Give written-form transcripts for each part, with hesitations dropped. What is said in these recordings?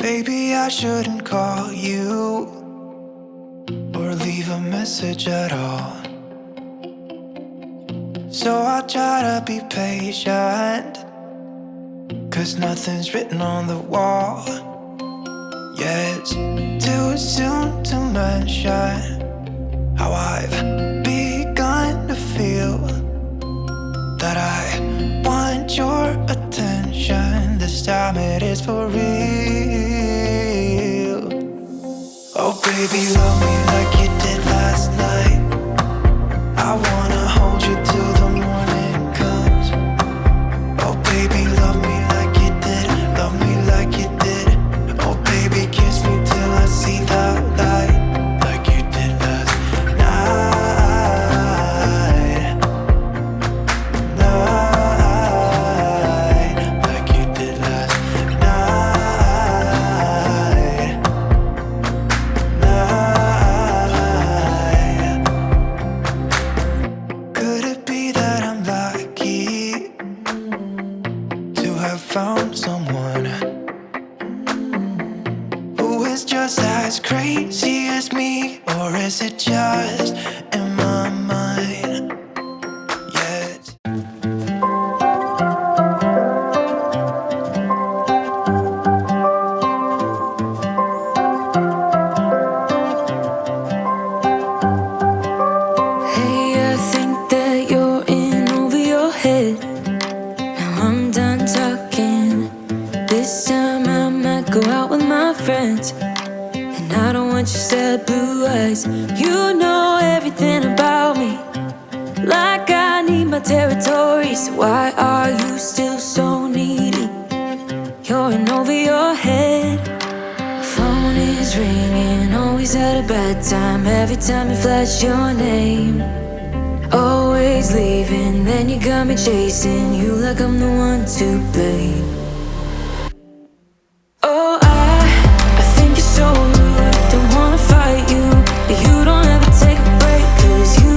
Maybe I shouldn't call you or leave a message at all. So I'll try to be patient, 'cause nothing's written on the wall. Yeah, it's too soon to mention how I've begun to feel that I want your attention. This time it is for real. Oh baby, love me like you did last night. I wanna hold you till the morning comes. Oh baby, love me like you did. Love me like you did. Oh baby, kiss me till I see the light, like you did last night. Like you did last night. Could it be that I'm lucky to have found someone who is just as crazy as me? Or is it just in my mind? Yes. Hey, I think that you're in over your head. Now I'm done talking. This time I might go out with my friends. And I don't want your sad blue eyes. You know everything about me, like I need my territory. So why are you still so needy? You're in over your head. Phone is ringing, always at a bad time. Every time you flash your name, always leaving, then you got me chasing you like I'm the one to blame. Oh, I think you're so rude. Don't wanna fight you, but you don't ever take a break. 'Cause you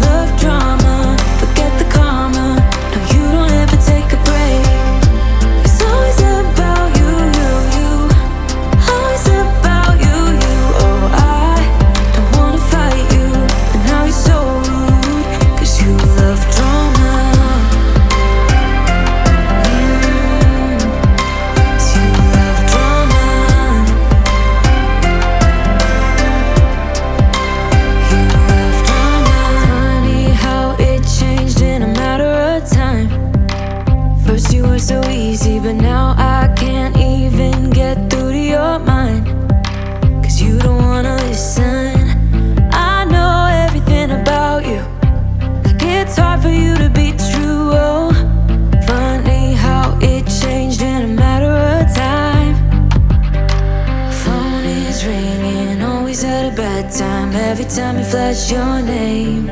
love drama, forget the karma. No, you don't ever take a break. It's always about you, you. Always about you. Oh, I don't wanna fight you, but now you're so rude. 'Cause you love drama. 'Cause you love drama. You love drama. Funny how it changed in a matter of time. First you were so easy, but now I can't even get through to your mind. 'Cause you don't wanna listen. I know everything about you, like it's hard for you to be true. Oh, funny how it changed in a matter of time. Phone is ringing, always at a bad time. Every time you flash your name,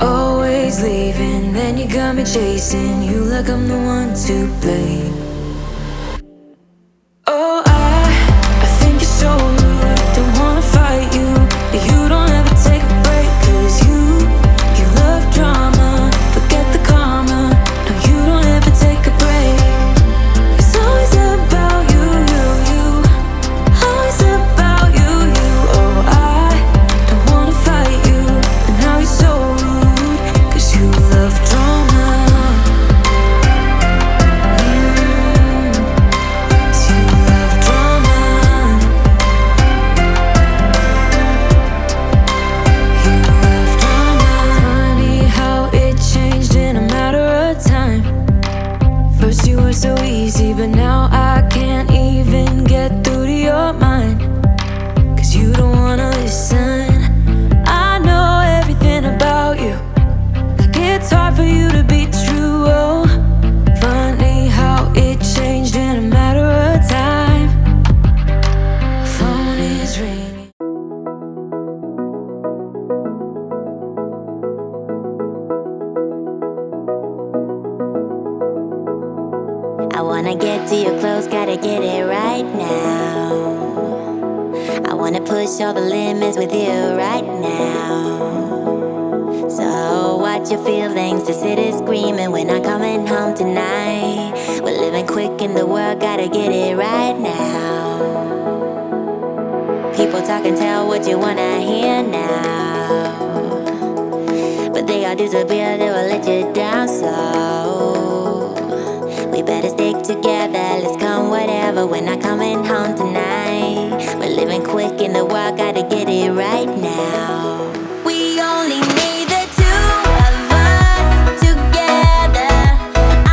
always leaving, then you got me chasing you like I'm the one to blame. Oh, I think you're so rude. Don't wanna fight you, but you don't ever take a break. 'Cause you love drama, forget the karma. No, you don't ever take a break. It's always about you, you. Always about you. Oh, I don't wanna fight you, but now you're so rude. 'Cause you love drama. 'Cause you love drama. You love drama. Funny how it changed in a matter of time. First you were so easy, but now I can't even get through to your mind. 'Cause you don't wanna listen. I know everything about you, like it's hard for you to be true. Oh, funny how it changed in a matter of time. Phone is ringing. I wanna get to your clothes, gotta get it right now. I wanna push all the limits with you right now. So watch your feelings, the city's screaming, we're not coming home tonight. We're living quick in the world, gotta get it right now. People talk and tell what you wanna hear now, but they all disappear, they will let you down. So we better stick together, let's come whatever. We're not coming home tonight. We're living quick in the world, gotta get it right now. We only need the two of us together.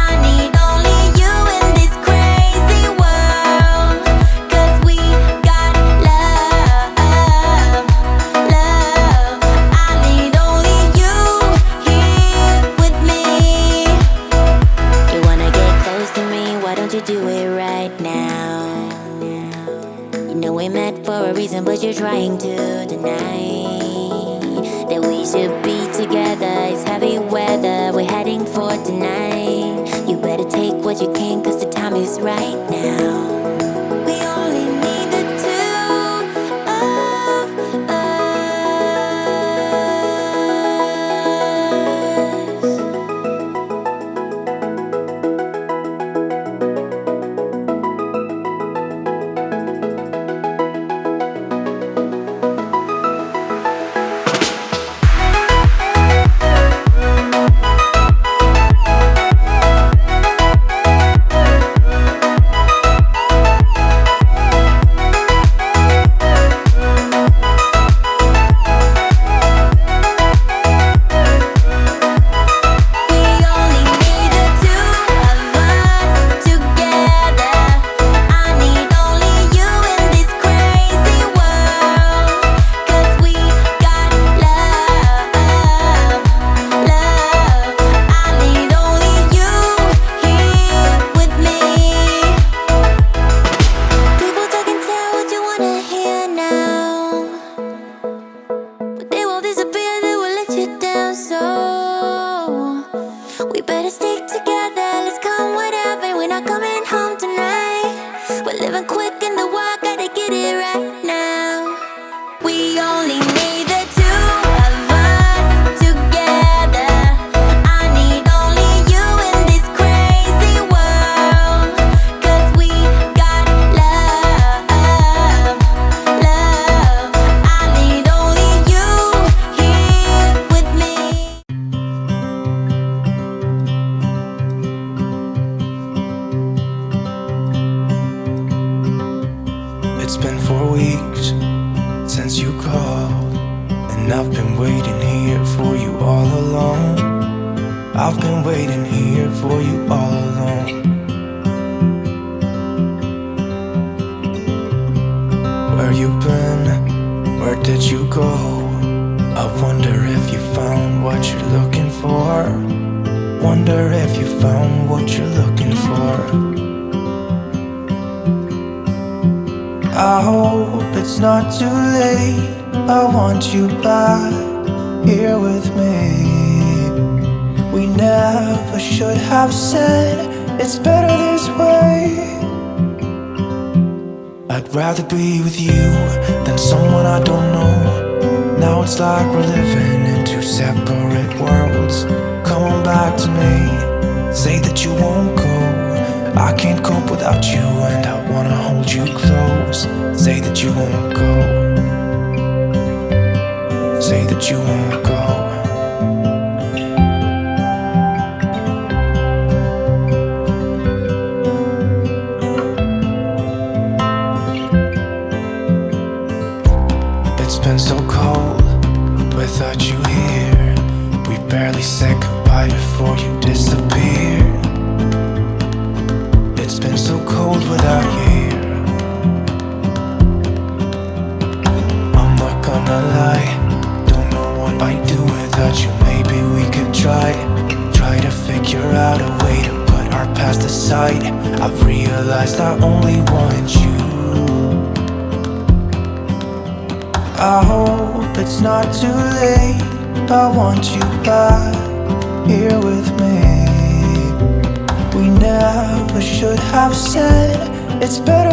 I need only you in this crazy world, 'cause we got love, love. I need only you here with me. You wanna get close to me, why don't you do it right now? You know we met for a reason, but you're trying to deny that we should be together. It's heavy weather, we're heading for tonight. You better take what you can, 'cause the time is right now. We only need the two of us. We better stick together, let's come whatever. We're not coming home tonight. We're living quick in the world, gotta get it right now. We only need the two of us together. I need only you in this crazy world, 'cause we got love, love. I need only you here with me. It's been 4 weeks since you called, and I've been waiting here for you all along. I've been waiting here for you all along. Where you been? Where did you go? I wonder if you found what you're looking for. Wonder if you found what you're looking for. I hope it's not too late. I want you back here with me. We never should have said it's better this way. I'd rather be with you than someone I don't know. Now it's like we're living in two separate worlds. Come on back to me, say that you won't go. I can't cope without you, and I wanna hold you close. Say that you won't go. Say that you won't go. It's been so cold without you here. We barely said goodbye before you disappeared. It's been so cold without you here. I'm not gonna lie, don't know what I'd do without you. Maybe we could try to figure out a way to put our past aside. I've realized I only want you. I hope it's not too late. I want you back here with me. We never should have said it's better